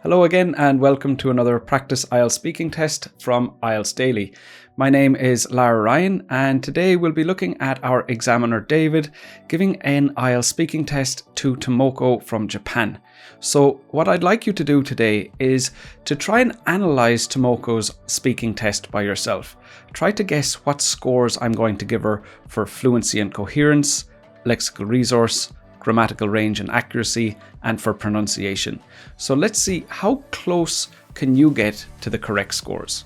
Hello again and welcome to another Practice IELTS speaking test from IELTS Daily. My name is Lara Ryan and today we'll be looking at our examiner David giving an IELTS speaking test to Tomoko from Japan. So what I'd like you to do today is to try and analyse Tomoko's speaking test by yourself. Try to guess what scores I'm going to give her for fluency and coherence, lexical resource, grammatical range and accuracy, and for pronunciation. So let's see how close can you get to the correct scores.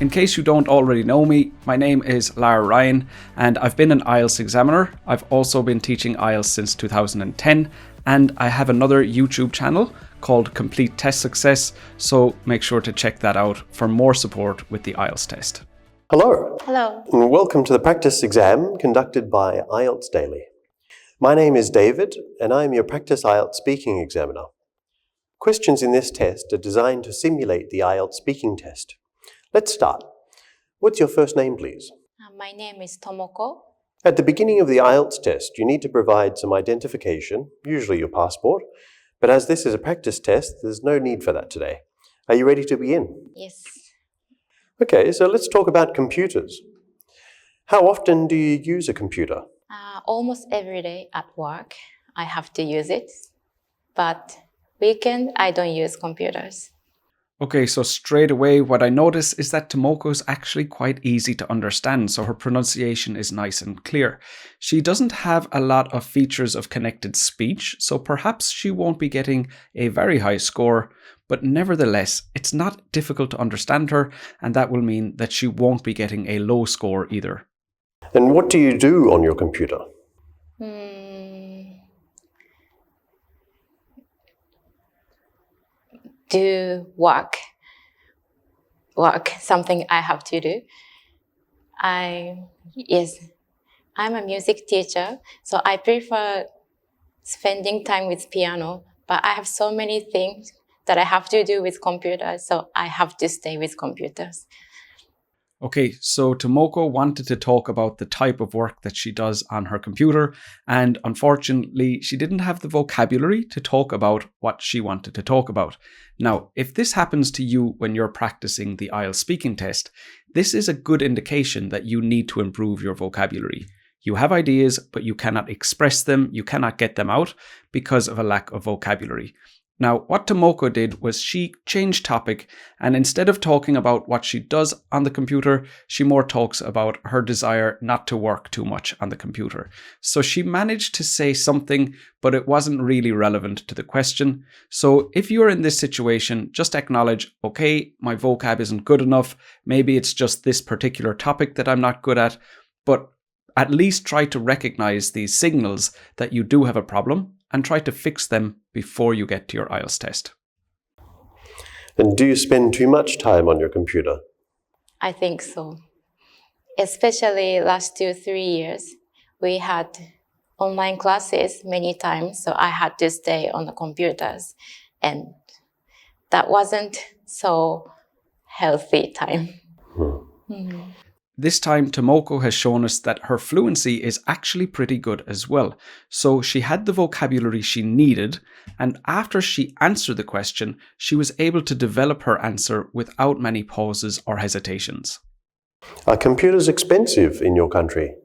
In case you don't already know me, my name is Lara Ryan and I've been an IELTS examiner. I've also been teaching IELTS since 2010 and I have another YouTube channel called Complete Test Success, so make sure to check that out for more support with the IELTS test. Hello. Hello. And welcome to the practice exam conducted by IELTS Daily. My name is David and I am your Practice IELTS speaking examiner. Questions in this test are designed to simulate the IELTS speaking test. Let's start. What's your first name, please? My name is Tomoko. At the beginning of the IELTS test, you need to provide some identification, usually your passport, but as this is a practice test, there's no need for that today. Are you ready to begin? Yes. Okay, so let's talk about computers. How often do you use a computer? Almost every day at work, I have to use it. But weekend, I don't use computers. Okay, so straight away what I notice is that Tomoko is actually quite easy to understand, so her pronunciation is nice and clear. She doesn't have a lot of features of connected speech, so perhaps she won't be getting a very high score, but nevertheless, it's not difficult to understand her, and that will mean that she won't be getting a low score either. And what do you do on your computer? Do work, something I have to do. I'm a music teacher, so I prefer spending time with piano, but I have so many things that I have to do with computers, so I have to stay with computers. Okay, so Tomoko wanted to talk about the type of work that she does on her computer, and unfortunately, she didn't have the vocabulary to talk about what she wanted to talk about. Now, if this happens to you when you're practicing the IELTS speaking test, this is a good indication that you need to improve your vocabulary. You have ideas, but you cannot express them, you cannot get them out because of a lack of vocabulary. Now, what Tomoko did was she changed topic, and instead of talking about what she does on the computer, she more talks about her desire not to work too much on the computer. So she managed to say something, but it wasn't really relevant to the question. So if you're in this situation, just acknowledge, okay, my vocab isn't good enough, maybe it's just this particular topic that I'm not good at, but at least try to recognize these signals that you do have a problem and try to fix them before you get to your IELTS test. And do you spend too much time on your computer? I think so. Especially last 2-3 years, we had online classes many times, so I had to stay on the computers, and that wasn't so healthy time. This time, Tomoko has shown us that her fluency is actually pretty good as well. So she had the vocabulary she needed, and after she answered the question, she was able to develop her answer without many pauses or hesitations. Are computers expensive in your country?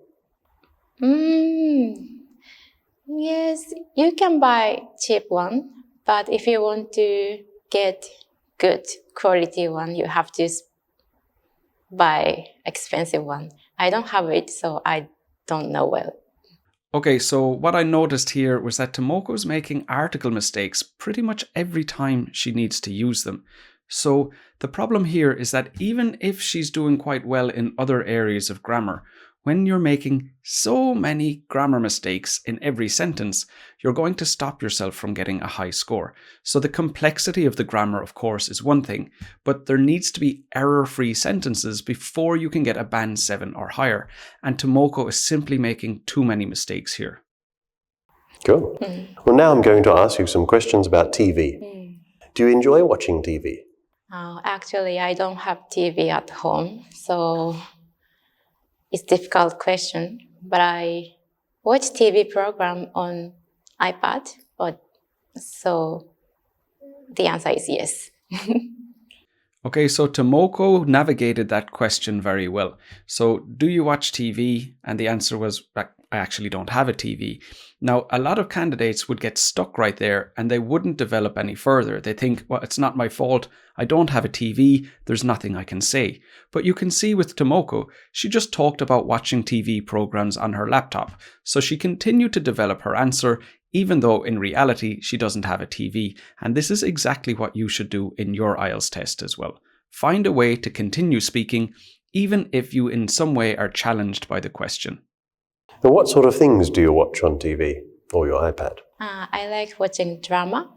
Yes, you can buy cheap one, but if you want to get good quality one, you have to buy expensive one. I don't have it, so I don't know well. Okay, so what I noticed here was that Tomoko's making article mistakes pretty much every time she needs to use them. So the problem here is that even if she's doing quite well in other areas of grammar, when you're making so many grammar mistakes in every sentence, you're going to stop yourself from getting a high score. So the complexity of the grammar, of course, is one thing, but there needs to be error-free sentences before you can get a band 7 or higher. And Tomoko is simply making too many mistakes here. Cool. Well, now I'm going to ask you some questions about TV. Do you enjoy watching TV? Actually, I don't have TV at home, so it's a difficult question, but I watch TV program on iPad? So the answer is yes. Okay, so Tomoko navigated that question very well. So, do you watch TV? And the answer was, I actually don't have a TV. Now, a lot of candidates would get stuck right there and they wouldn't develop any further. They think, well, it's not my fault. I don't have a TV. There's nothing I can say. But you can see with Tomoko, she just talked about watching TV programs on her laptop. So she continued to develop her answer, even though in reality she doesn't have a TV. And this is exactly what you should do in your IELTS test as well. Find a way to continue speaking, even if you in some way are challenged by the question. And what sort of things do you watch on TV or your iPad? I like watching drama.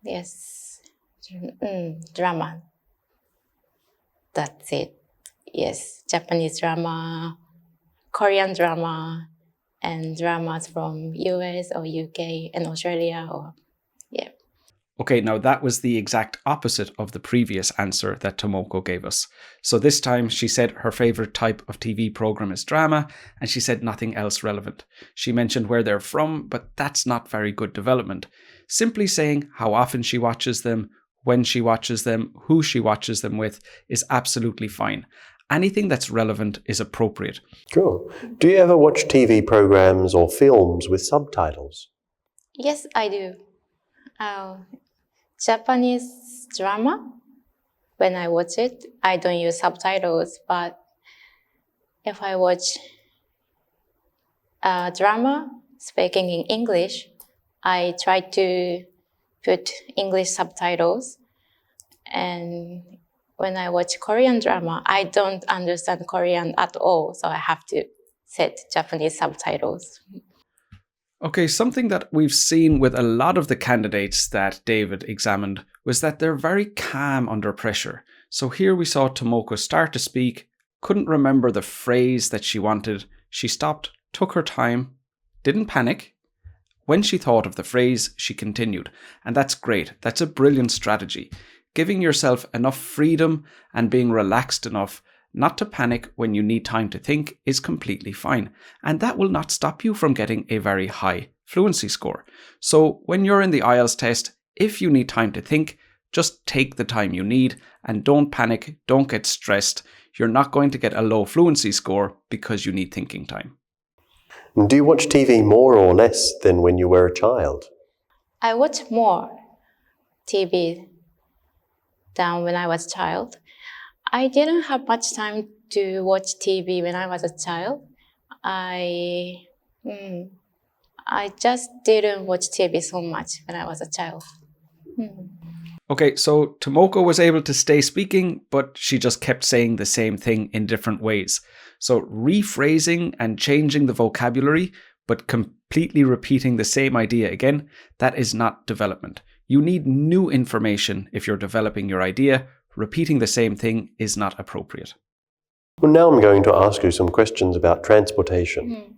Yes, drama. That's it. Yes, Japanese drama, Korean drama, and dramas from US or UK and Australia Okay, now that was the exact opposite of the previous answer that Tomoko gave us. So this time she said her favorite type of TV program is drama, and she said nothing else relevant. She mentioned where they're from, but that's not very good development. Simply saying how often she watches them, when she watches them, who she watches them with is absolutely fine. Anything that's relevant is appropriate. Cool. Do you ever watch TV programs or films with subtitles? Yes, I do. Japanese drama, when I watch it, I don't use subtitles, but if I watch a drama speaking in English, I try to put English subtitles. And when I watch Korean drama, I don't understand Korean at all, so I have to set Japanese subtitles. Okay, something that we've seen with a lot of the candidates that David examined was that they're very calm under pressure. So here we saw Tomoko start to speak, couldn't remember the phrase that she wanted. She stopped, took her time, didn't panic. When she thought of the phrase, she continued. And that's great. That's a brilliant strategy. Giving yourself enough freedom and being relaxed enough not to panic when you need time to think is completely fine. And that will not stop you from getting a very high fluency score. So when you're in the IELTS test, if you need time to think, just take the time you need and don't panic, don't get stressed. You're not going to get a low fluency score because you need thinking time. Do you watch TV more or less than when you were a child? I watch more TV than when I was a child. I didn't have much time to watch TV when I was a child. I just didn't watch TV so much when I was a child. Okay, so Tomoko was able to stay speaking, but she just kept saying the same thing in different ways. So rephrasing and changing the vocabulary, but completely repeating the same idea again, that is not development. You need new information if you're developing your idea. Repeating the same thing is not appropriate. Well, now I'm going to ask you some questions about transportation.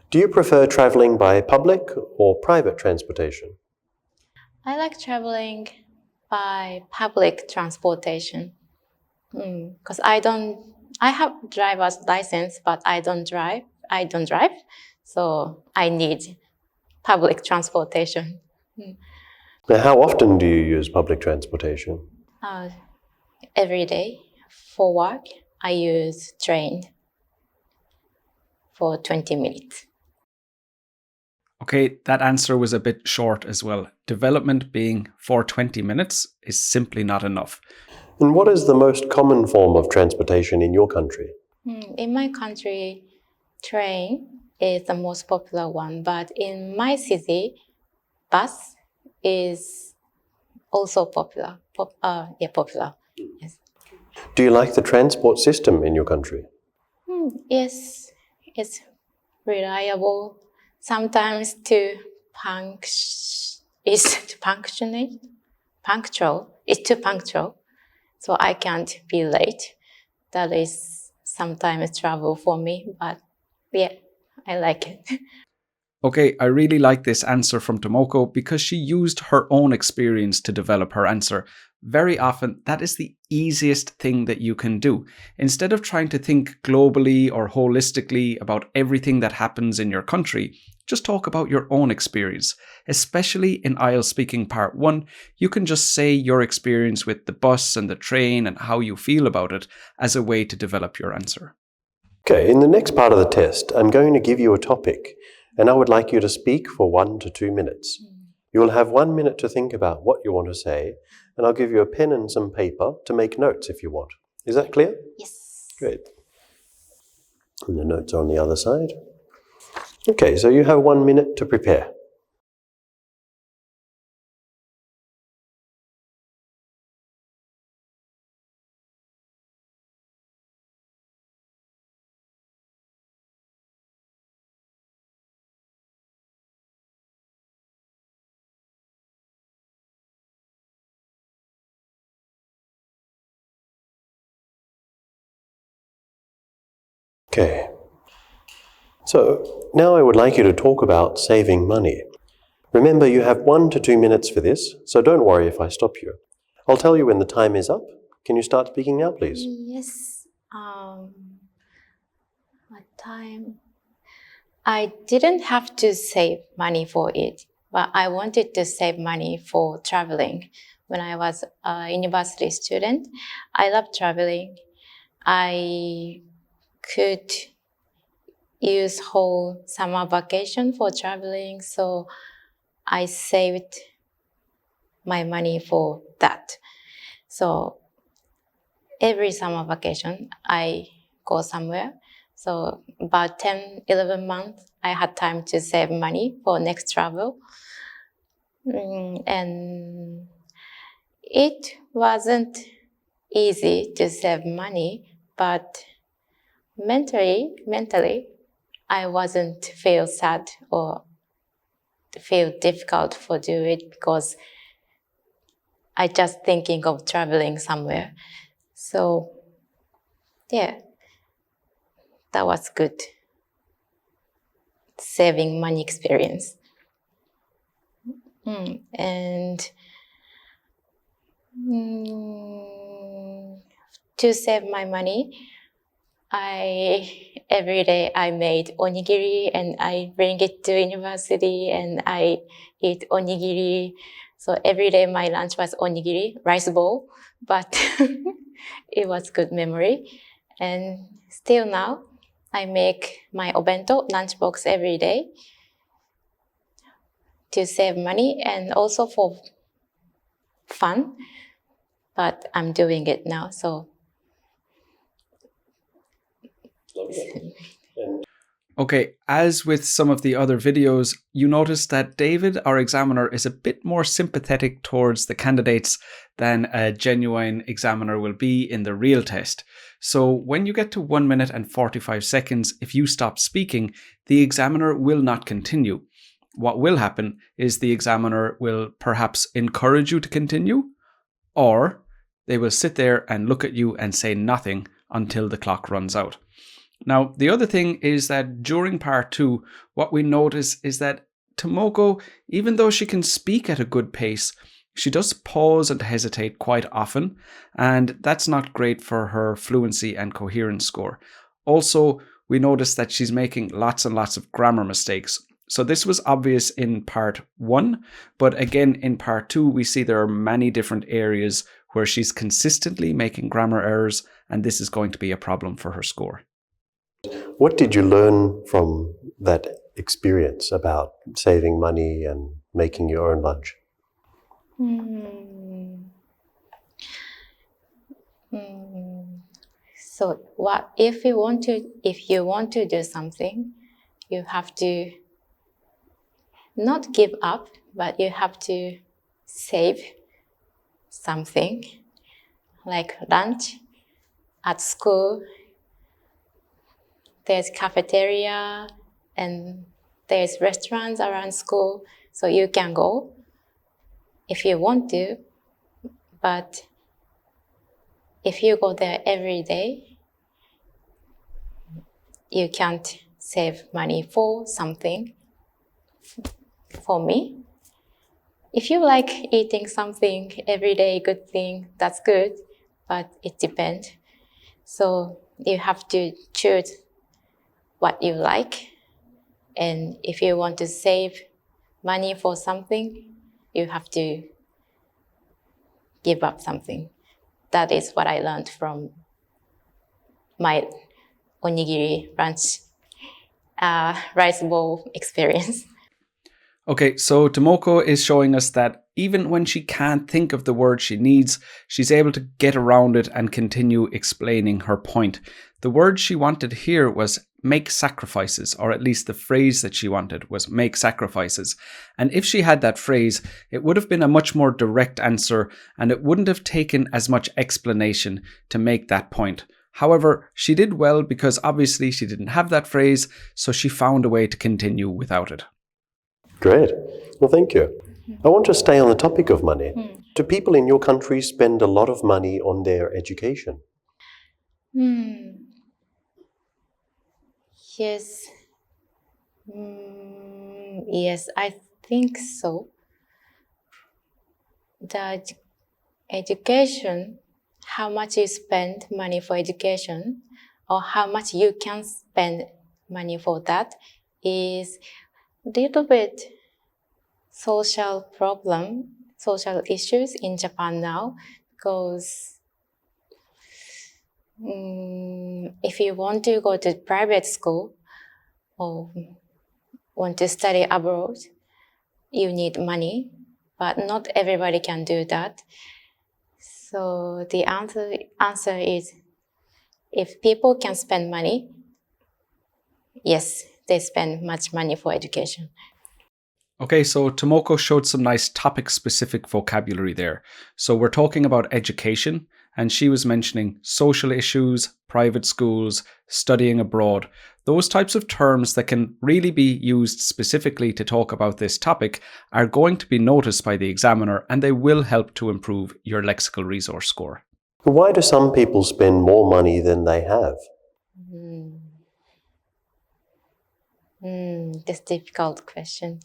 Do you prefer travelling by public or private transportation? I like traveling by public transportation because I have driver's license, but I don't drive, so I need public transportation. Now, how often do you use public transportation? Every day. For work, I use train for 20 minutes. Okay, that answer was a bit short as well. Development being for 20 minutes is simply not enough. And what is the most common form of transportation in your country? In my country, train is the most popular one, but in my city, bus is also popular. Popular. Yes. Do you like the transport system in your country? Yes, it's reliable. Sometimes it's too punctual, so I can't be late. That is sometimes trouble for me, but yeah, I like it. Okay, I really like this answer from Tomoko because she used her own experience to develop her answer. very often that is the easiest thing that you can do. Instead of trying to think globally or holistically about everything that happens in your country, just talk about your own experience. Especially in IELTS Speaking Part 1, you can just say your experience with the bus and the train and how you feel about it as a way to develop your answer. Okay, in the next part of the test, I'm going to give you a topic, and I would like you to speak for 1 to 2 minutes. You will have 1 minute to think about what you want to say, and I'll give you a pen and some paper to make notes if you want. Is that clear? Yes. Great. And the notes are on the other side. Okay, so you have 1 minute to prepare. Okay. So now I would like you to talk about saving money. Remember, you have 1 to 2 minutes for this, so don't worry if I stop you. I'll tell you when the time is up. Can you start speaking now, please? Yes. What time? I didn't have to save money for it, but I wanted to save money for traveling. When I was a university student, I love traveling. I could use whole summer vacation for traveling, so I saved my money for that. So every summer vacation, I go somewhere. So about 10, 11 months, I had time to save money for next travel. And it wasn't easy to save money, but mentally, I wasn't feel sad or feel difficult for do it because I just thinking of traveling somewhere. So yeah, that was good saving money experience. And to save my money, every day I made onigiri and I bring it to university and I eat onigiri. So every day my lunch was onigiri, rice bowl, but it was good memory. And still now, I make my obento lunchbox every day to save money and also for fun, but I'm doing it now, so. Okay, as with some of the other videos, you notice that David, our examiner, is a bit more sympathetic towards the candidates than a genuine examiner will be in the real test. So when you get to 1 minute and 45 seconds, if you stop speaking, the examiner will not continue. What will happen is the examiner will perhaps encourage you to continue, or they will sit there and look at you and say nothing until the clock runs out. Now, the other thing is that during part 2, what we notice is that Tomoko, even though she can speak at a good pace, she does pause and hesitate quite often, and that's not great for her fluency and coherence score. Also, we notice that she's making lots and lots of grammar mistakes. So this was obvious in part 1, but again in part 2, we see there are many different areas where she's consistently making grammar errors, and this is going to be a problem for her score. What did you learn from that experience about saving money and making your own lunch? So if you want to do something, you have to not give up, but you have to save something, like lunch at school. There's cafeteria and there's restaurants around school, so you can go if you want to, but if you go there every day, you can't save money for something. For me, if you like eating something every day, good thing, that's good, but it depends. So you have to choose what you like. And if you want to save money for something, you have to give up something. That is what I learned from my onigiri lunch rice bowl experience. Okay, so Tomoko is showing us that even when she can't think of the word she needs, she's able to get around it and continue explaining her point. The word she wanted here was make sacrifices, or at least the phrase that she wanted was make sacrifices. And if she had that phrase, it would have been a much more direct answer and it wouldn't have taken as much explanation to make that point. However, she did well because obviously she didn't have that phrase, so she found a way to continue without it. Great. Well, thank you. I want to stay on the topic of money. Do people in your country spend a lot of money on their education? Yes. Yes, I think so. The education, how much you spend money for education, or how much you can spend money for that, is a little bit social issues in Japan now, because if you want to go to private school or want to study abroad, you need money, but not everybody can do that. So the answer is, if people can spend money, yes, they spend much money for education. Okay, so Tomoko showed some nice topic-specific vocabulary there. So we're talking about education, and she was mentioning social issues, private schools, studying abroad. Those types of terms that can really be used specifically to talk about this topic are going to be noticed by the examiner, and they will help to improve your lexical resource score. Why do some people spend more money than they have? That's a difficult question.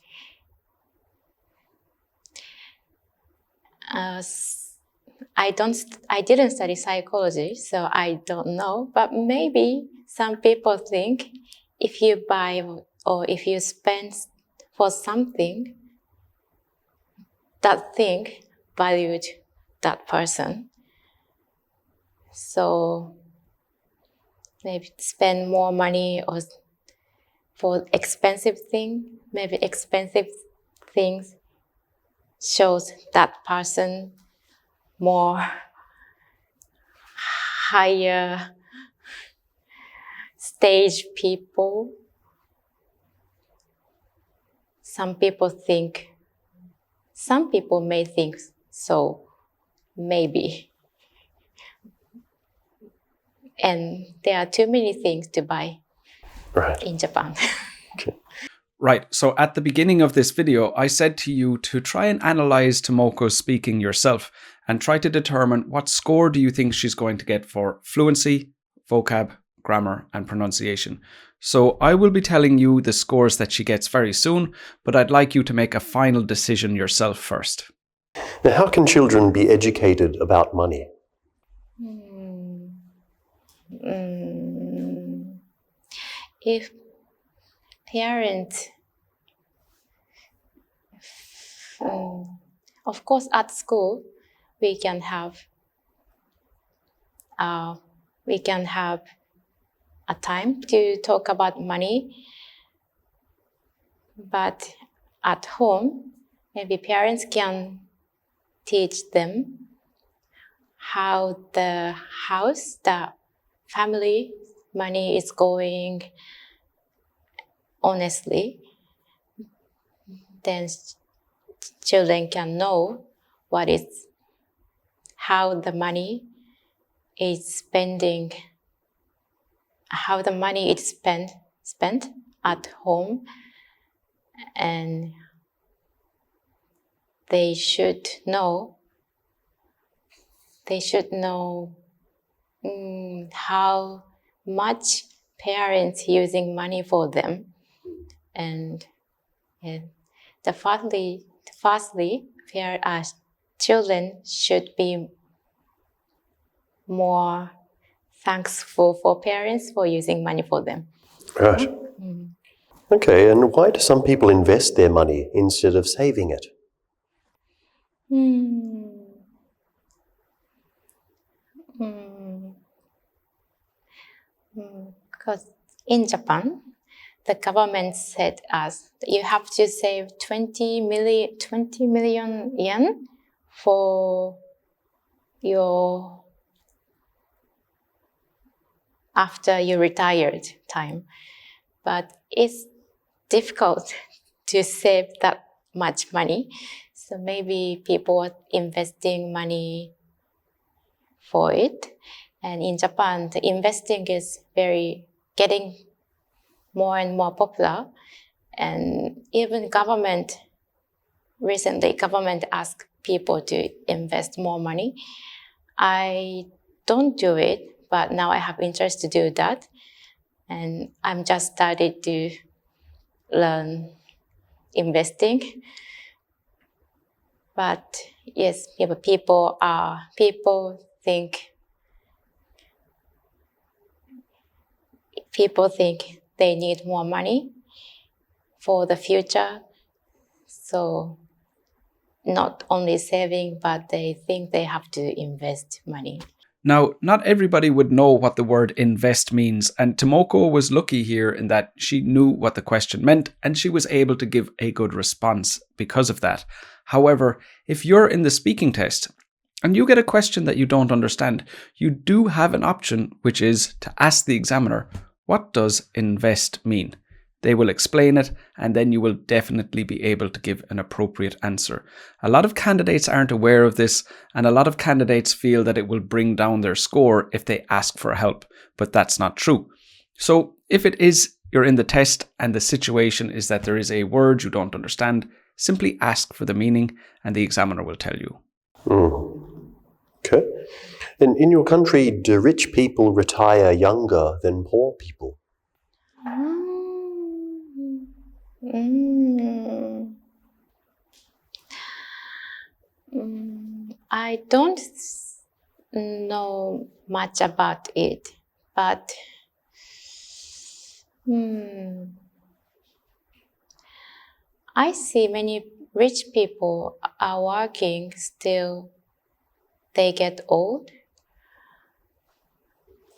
I didn't study psychology, so I don't know. But maybe some people think if you buy or if you spend for something, that thing valued that person. So maybe spend more money or for expensive thing. Maybe expensive things shows that person more higher stage people. Some people may think so, maybe. And there are too many things to buy in Japan. Right, so at the beginning of this video, I said to you to try and analyze Tomoko's speaking yourself and try to determine what score do you think she's going to get for fluency, vocab, grammar, and pronunciation. So I will be telling you the scores that she gets very soon, but I'd like you to make a final decision yourself first. Now, how can children be educated about money? If parents, of course, at school, we can have a time to talk about money, but at home, maybe parents can teach them how the house, the family money is going honestly. Then children can know how the money is spent at home, and they should know how much parents using money for them, and firstly, children should be more thankful for parents for using money for them. Right. Okay, and why do some people invest their money instead of saving it? Because in Japan, the government said us you have to save 20 million yen for your after your retired time. But it's difficult to save that much money. So maybe people are investing money for it. And in Japan, the investing is getting more and more popular. And even recently government asked people to invest more money. I don't do it, but now I have interest to do that. And I'm just started to learn investing. But yes, people think they need more money for the future. So not only saving, but they think they have to invest money. Now, not everybody would know what the word invest means, and Tomoko was lucky here in that she knew what the question meant and she was able to give a good response because of that. However, if you're in the speaking test and you get a question that you don't understand, you do have an option, which is to ask the examiner, what does invest mean? They will explain it, and then you will definitely be able to give an appropriate answer. A lot of candidates aren't aware of this, and a lot of candidates feel that it will bring down their score if they ask for help, but that's not true. So if it is you're in the test and the situation is that there is a word you don't understand, simply ask for the meaning and the examiner will tell you. Okay. And in your country, do rich people retire younger than poor people? I don't know much about it, but I see many rich people are working still. They get old.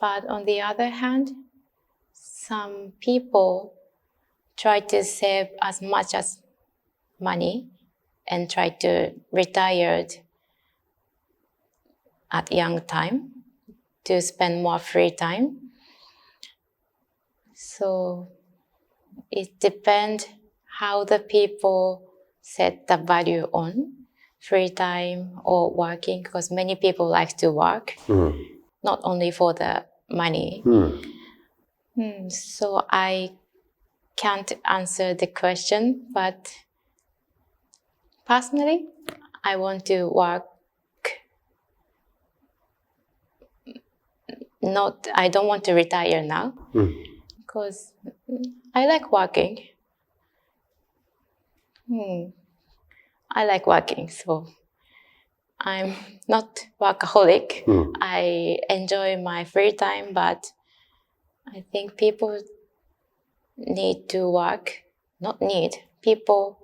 But on the other hand, some people try to save as much as money and try to retire at young time to spend more free time. So it depends how the people set the value on free time or working, because many people like to work, not only for the money. So I can't answer the question, but personally, I want to work. I don't want to retire now because I like working. I like working, so I'm not workaholic. I enjoy my free time, but I think people need to work. Not need. People,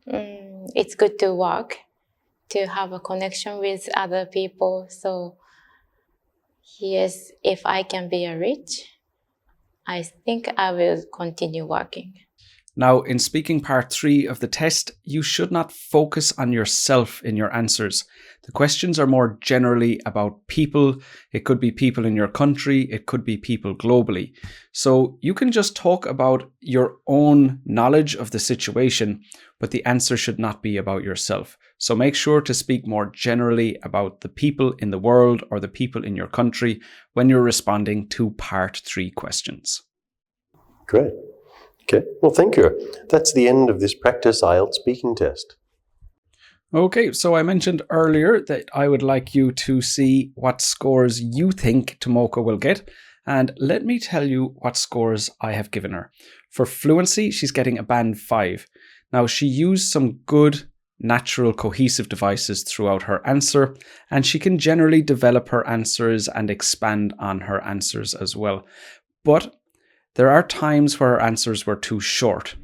it's good to work, to have a connection with other people. So yes, if I can be rich, I think I will continue working. Now, in speaking part 3 of the test, you should not focus on yourself in your answers. The questions are more generally about people. It could be people in your country. It could be people globally. So you can just talk about your own knowledge of the situation, but the answer should not be about yourself. So make sure to speak more generally about the people in the world or the people in your country when you're responding to part 3 questions. Great. Okay, well, thank you. That's the end of this practice IELTS speaking test. Okay, so I mentioned earlier that I would like you to see what scores you think Tomoko will get. And let me tell you what scores I have given her. For fluency, she's getting a band 5. Now, she used some good natural cohesive devices throughout her answer, and she can generally develop her answers and expand on her answers as well. But there are times where her answers were too short.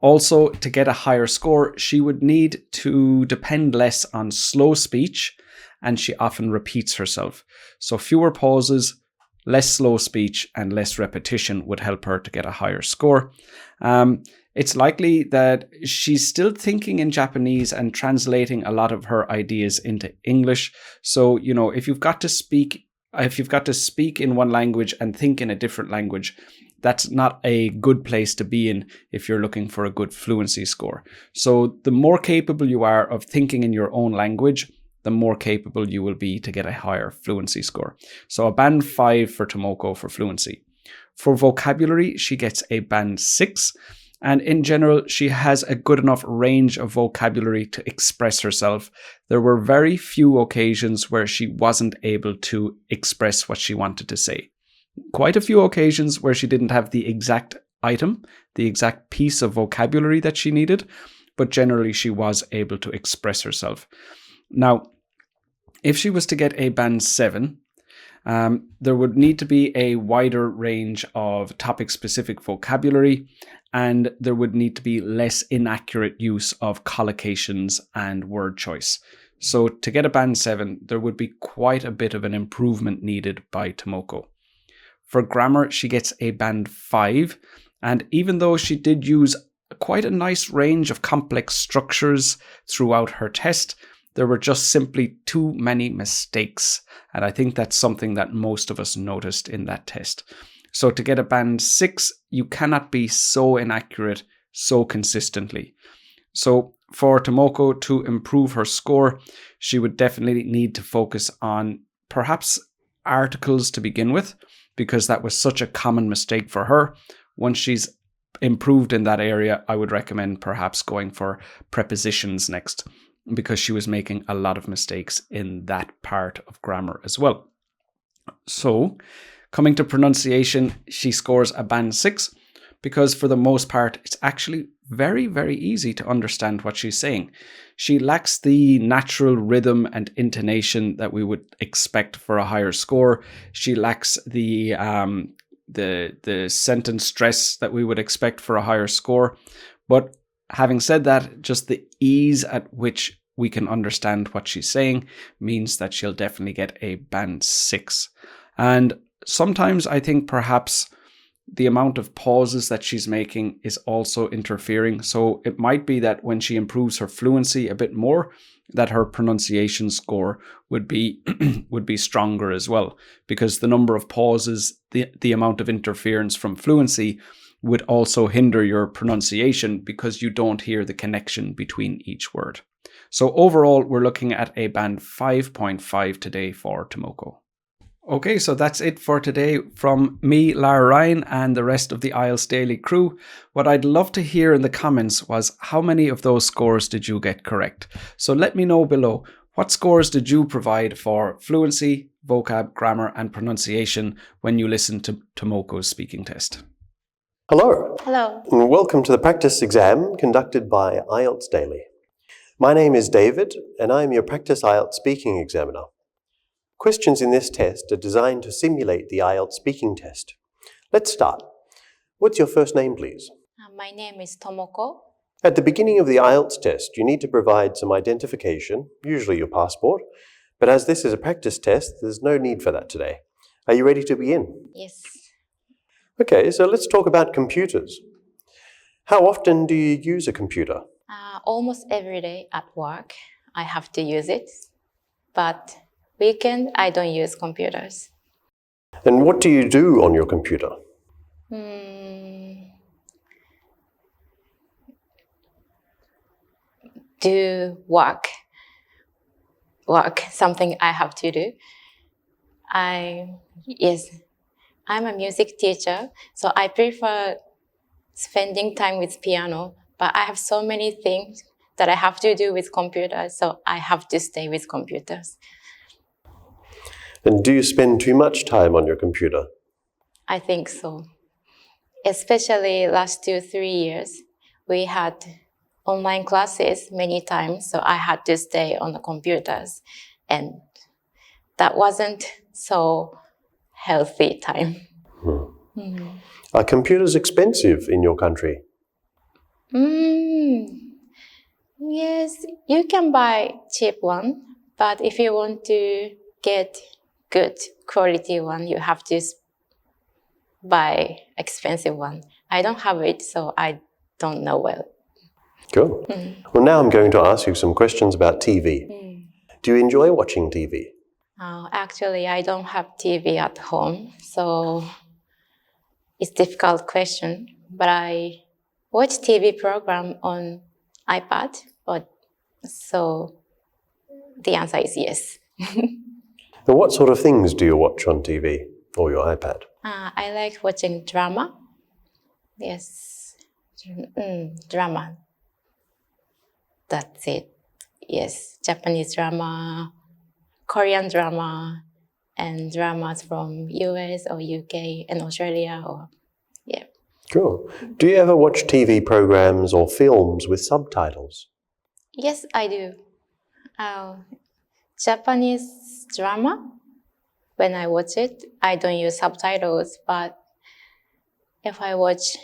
Also, to get a higher score, she would need to depend less on slow speech, and she often repeats herself. So fewer pauses, less slow speech, and less repetition would help her to get a higher score. It's likely that she's still thinking in Japanese and translating a lot of her ideas into English. So, if you've got to speak in one language and think in a different language, that's not a good place to be in if you're looking for a good fluency score. So the more capable you are of thinking in your own language, the more capable you will be to get a higher fluency score. So a band 5 for Tomoko for fluency. For vocabulary, she gets a band 6. And in general, she has a good enough range of vocabulary to express herself. There were very few occasions where she wasn't able to express what she wanted to say. Quite a few occasions where she didn't have the exact item, the exact piece of vocabulary that she needed, but generally she was able to express herself. Now, if she was to get a band 7, there would need to be a wider range of topic-specific vocabulary, and there would need to be less inaccurate use of collocations and word choice. So to get a band 7, there would be quite a bit of an improvement needed by Tomoko. For grammar, she gets a band 5, and even though she did use quite a nice range of complex structures throughout her test, there were just simply too many mistakes. And I think that's something that most of us noticed in that test. So to get a band 6, you cannot be so inaccurate so consistently. So for Tomoko to improve her score, she would definitely need to focus on perhaps articles to begin with, because that was such a common mistake for her. Once she's improved in that area, I would recommend perhaps going for prepositions next, because she was making a lot of mistakes in that part of grammar as well. So, coming to pronunciation, she scores a band 6, because for the most part, it's actually very, very easy to understand what she's saying. She lacks the natural rhythm and intonation that we would expect for a higher score. She lacks the sentence stress that we would expect for a higher score. But having said that, just the ease at which we can understand what she's saying means that she'll definitely get a band 6. And sometimes I think perhaps the amount of pauses that she's making is also interfering. So it might be that when she improves her fluency a bit more, that her pronunciation score would be stronger as well, because the number of pauses, the amount of interference from fluency would also hinder your pronunciation because you don't hear the connection between each word. So overall, we're looking at a band 5.5 today for Tomoko. Okay, so that's it for today from me, Lara Ryan, and the rest of the IELTS Daily crew. What I'd love to hear in the comments was how many of those scores did you get correct? So let me know below. What scores did you provide for fluency, vocab, grammar, and pronunciation when you listened to Tomoko's speaking test? Hello. Hello. And welcome to the practice exam conducted by IELTS Daily. My name is David, and I am your practice IELTS speaking examiner. Questions in this test are designed to simulate the IELTS speaking test. Let's start. What's your first name, please? My name is Tomoko. At the beginning of the IELTS test, you need to provide some identification, usually your passport, but as this is a practice test, there's no need for that today. Are you ready to begin? Yes. Okay, so let's talk about computers. How often do you use a computer? Almost every day at work, I have to use it, but weekend, I don't use computers. And what do you do on your computer? Do work, something I have to do. I'm a music teacher, so I prefer spending time with piano, but I have so many things that I have to do with computers, so I have to stay with computers. And do you spend too much time on your computer? I think so. Especially last 2-3 years, we had online classes many times, so I had to stay on the computers, and that wasn't so healthy time. Are computers expensive in your country? Yes, you can buy cheap one, but if you want to get good quality one, you have to buy expensive one. I don't have it, so I don't know well. Good. Well, now I'm going to ask you some questions about TV. Do you enjoy watching TV? Actually, I don't have TV at home, so it's a difficult question. But I watch TV program on iPad, so the answer is yes. And what sort of things do you watch on TV or your iPad? I like watching drama. Yes, drama. That's it. Yes, Japanese drama, Korean drama, and dramas from US or UK and Australia. Cool. Do you ever watch TV programs or films with subtitles? Yes, I do. Japanese drama, when I watch it, I don't use subtitles, but if I watch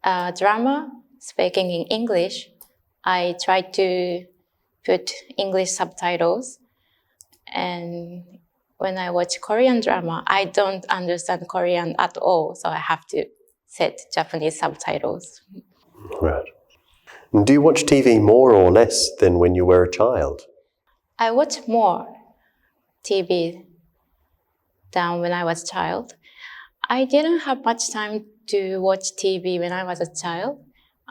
drama speaking in English, I try to put English subtitles. And when I watch Korean drama, I don't understand Korean at all, so I have to set Japanese subtitles. Right. And do you watch TV more or less than when you were a child? I watch more TV than when I was a child. I didn't have much time to watch TV when I was a child.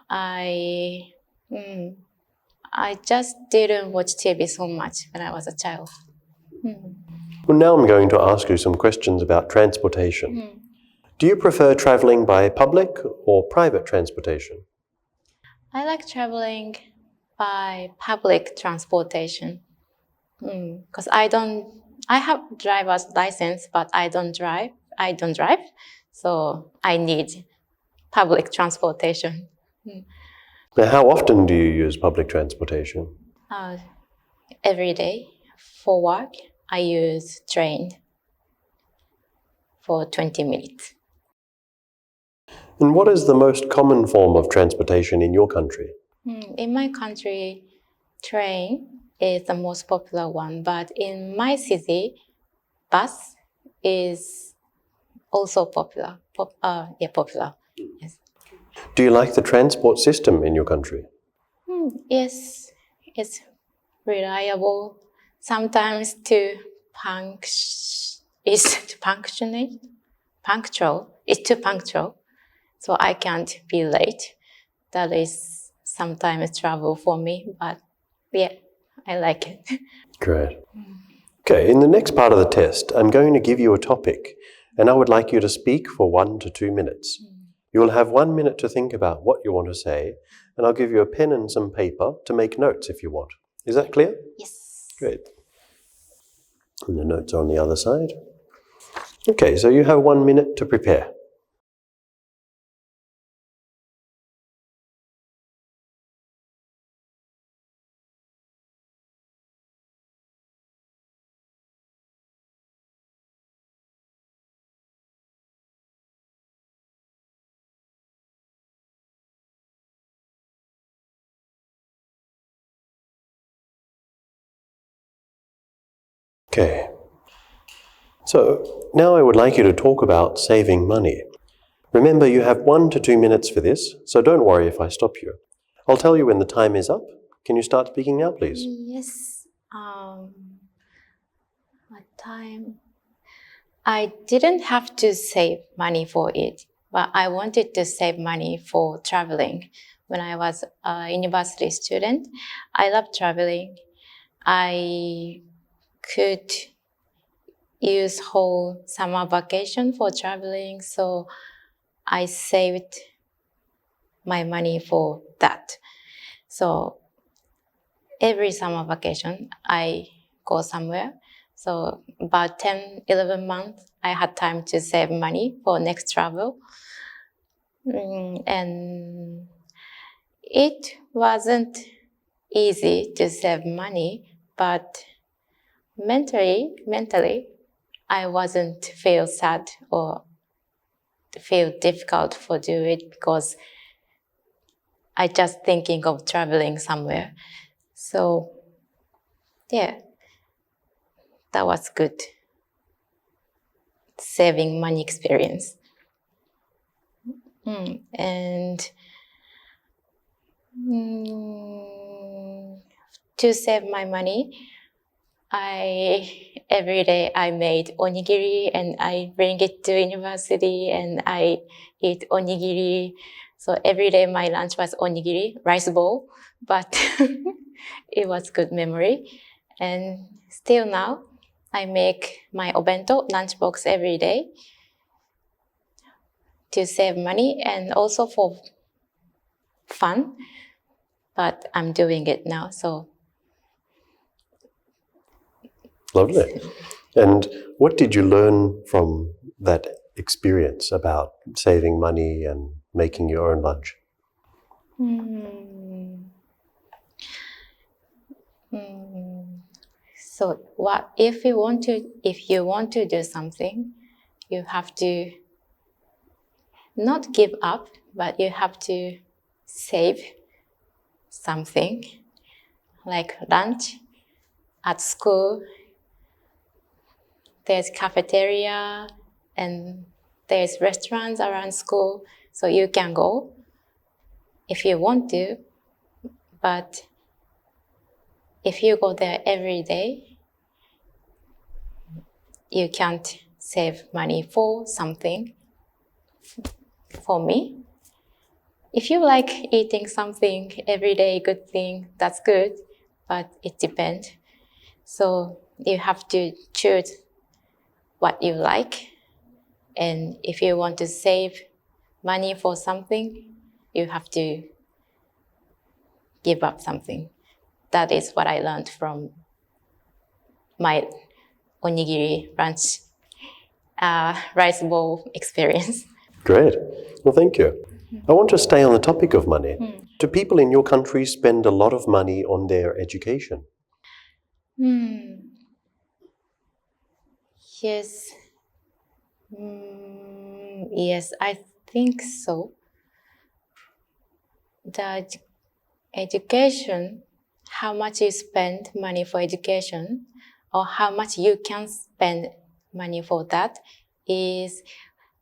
I just didn't watch TV so much when I was a child. Well, now I'm going to ask you some questions about transportation. Do you prefer traveling by public or private transportation? I like traveling by public transportation because I have driver's license, but I don't drive, so I need public transportation. Now, how often do you use public transportation? Every day. For work, I use train for 20 minutes. And what is the most common form of transportation in your country? In my country, train is the most popular one, but in my city, bus is also popular. Popular. Yes. Do you like the transport system in your country? Yes, it's reliable. Sometimes it's too punctual, so I can't be late. That is sometimes trouble for me, but yeah, I like it. Great. Okay, in the next part of the test, I'm going to give you a topic, and I would like you to speak for 1 to 2 minutes. You will have 1 minute to think about what you want to say, and I'll give you a pen and some paper to make notes if you want. Is that clear? Yes. Great. And the notes are on the other side. Okay, so you have 1 minute to prepare. Okay. So now I would like you to talk about saving money. Remember, you have 1 to 2 minutes for this, so don't worry if I stop you. I'll tell you when the time is up. Can you start speaking now, please? Yes. What time? I didn't have to save money for it, but I wanted to save money for traveling. When I was a university student, I loved traveling. I could use whole summer vacation for traveling, so I saved my money for that. So every summer vacation, I go somewhere. So about 10, 11 months, I had time to save money for next travel. And It wasn't easy to save money, but mentally, I wasn't feel sad or feel difficult for do it because I just thinking of traveling somewhere. So yeah, that was good saving money experience. And to save my money, every day I made onigiri and I bring it to university and I eat onigiri. So every day my lunch was onigiri, rice bowl, but it was good memory. And still now, I make my obento lunchbox every day to save money and also for fun. But I'm doing it now, so. Lovely. And what did you learn from that experience about saving money and making your own lunch? So if you want to do something, you have to not give up, but you have to save something, like lunch at school. There's cafeteria and there's restaurants around school, so you can go if you want to, but if you go there every day, you can't save money for something. For me, if you like eating something every day, good thing, that's good, but it depends. So you have to choose what you like, and if you want to save money for something, you have to give up something. That is what I learned from my onigiri lunch rice bowl experience. Great. Well, thank you. I want to stay on the topic of money. Do people in your country spend a lot of money on their education? Yes. Yes, I think so. The education, how much you spend money for education, or how much you can spend money for that, is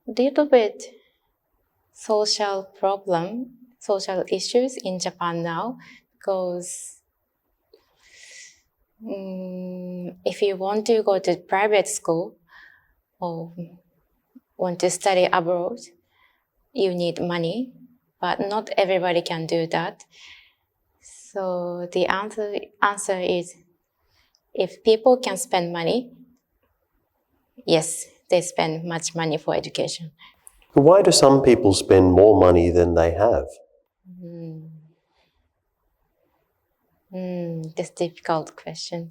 a little bit social issues in Japan now, because if you want to go to private school or want to study abroad, you need money, but not everybody can do that. So the answer is, if people can spend money, yes, they spend much money for education. Why do some people spend more money than they have? That's a difficult question.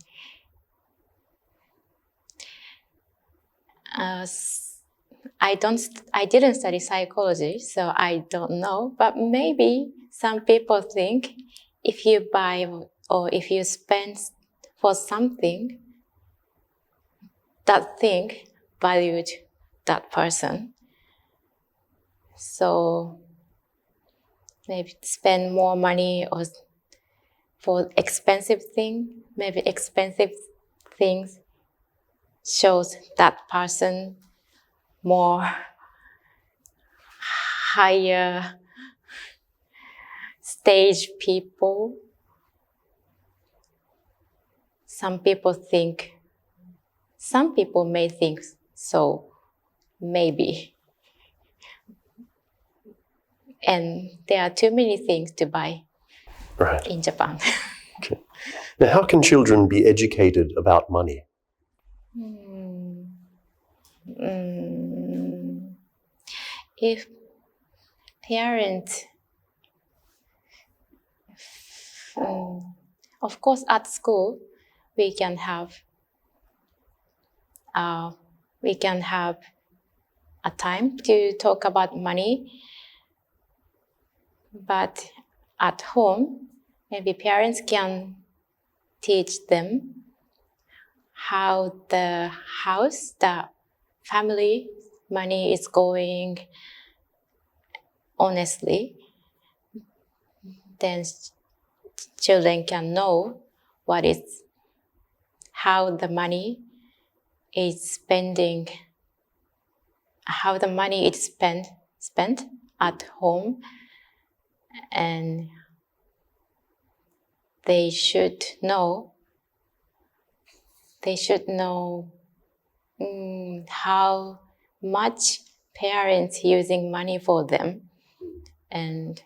I didn't study psychology, so I don't know. But maybe some people think if you buy or if you spend for something, that thing valued that person. So maybe spend more money or for expensive thing. Maybe expensive things shows that person more higher stage people. Some people may think so, maybe. And there are too many things to buy in Japan. Okay. Now, how can children be educated about money? If parents, of course, at school, we can have a time to talk about money, but at home, maybe parents can teach them how the house, the family money is going honestly. Then children can know how the money is spending, how the money is spent at home, and they should know how much parents using money for them, and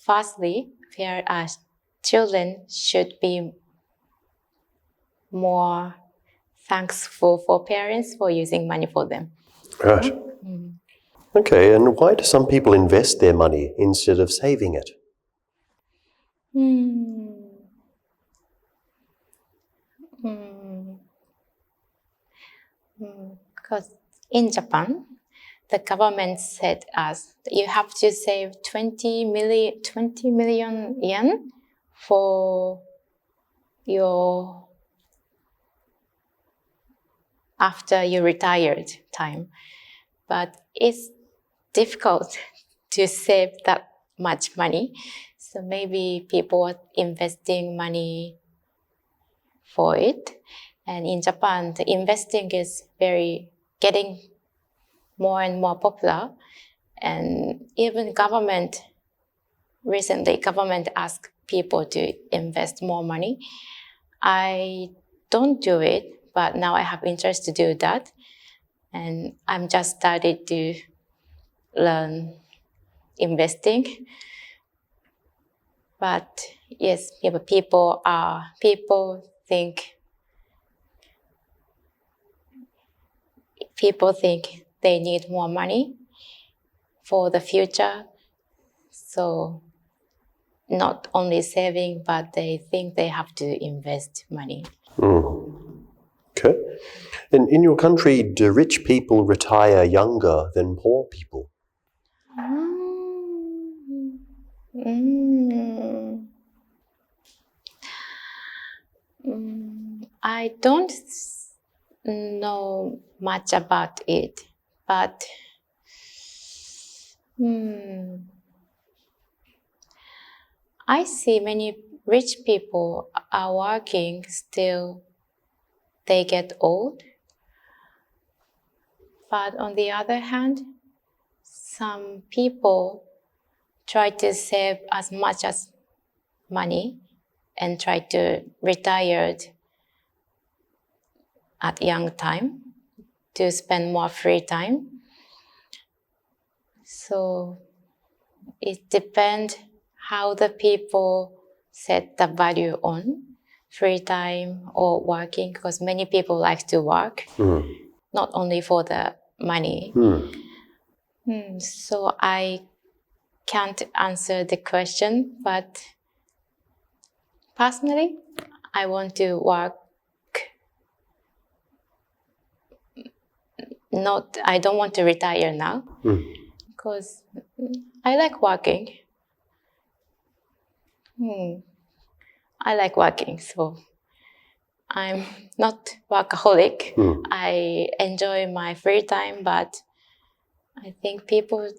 firstly, children should be more thankful for parents for using money for them. Right. Okay, and why do some people invest their money instead of saving it? Because in Japan, the government said us you have to save 20 million yen for your after you retired time. But it's difficult to save that much money. So maybe people are investing money for it. And in Japan, the investing is getting more and more popular. And even recently government asked people to invest more money. I don't do it, but now I have interest to do that. And I'm just started to learn investing. But yes, people think they need more money for the future. So not only saving, but they think they have to invest money. Okay. And in your country, do rich people retire younger than poor people? I don't know much about it, but I see many rich people are working still. They get old. But on the other hand, some people try to save as much as money and try to retire at young time to spend more free time. So it depends how the people set the value on free time or working, because many people like to work, not only for the money. So I can't answer the question, but personally, I want to work. I don't want to retire now because I like working. I like working, so I'm not workaholic. I enjoy my free time, but I think people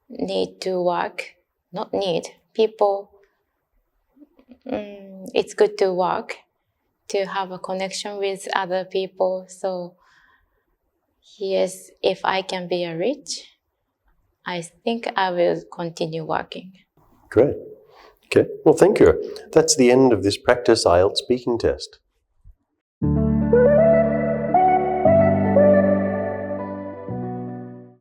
need to work. Not need. People, it's good to work, to have a connection with other people. So yes, if I can be rich, I think I will continue working. Great. Okay. Well, thank you. That's the end of this practice IELTS speaking test.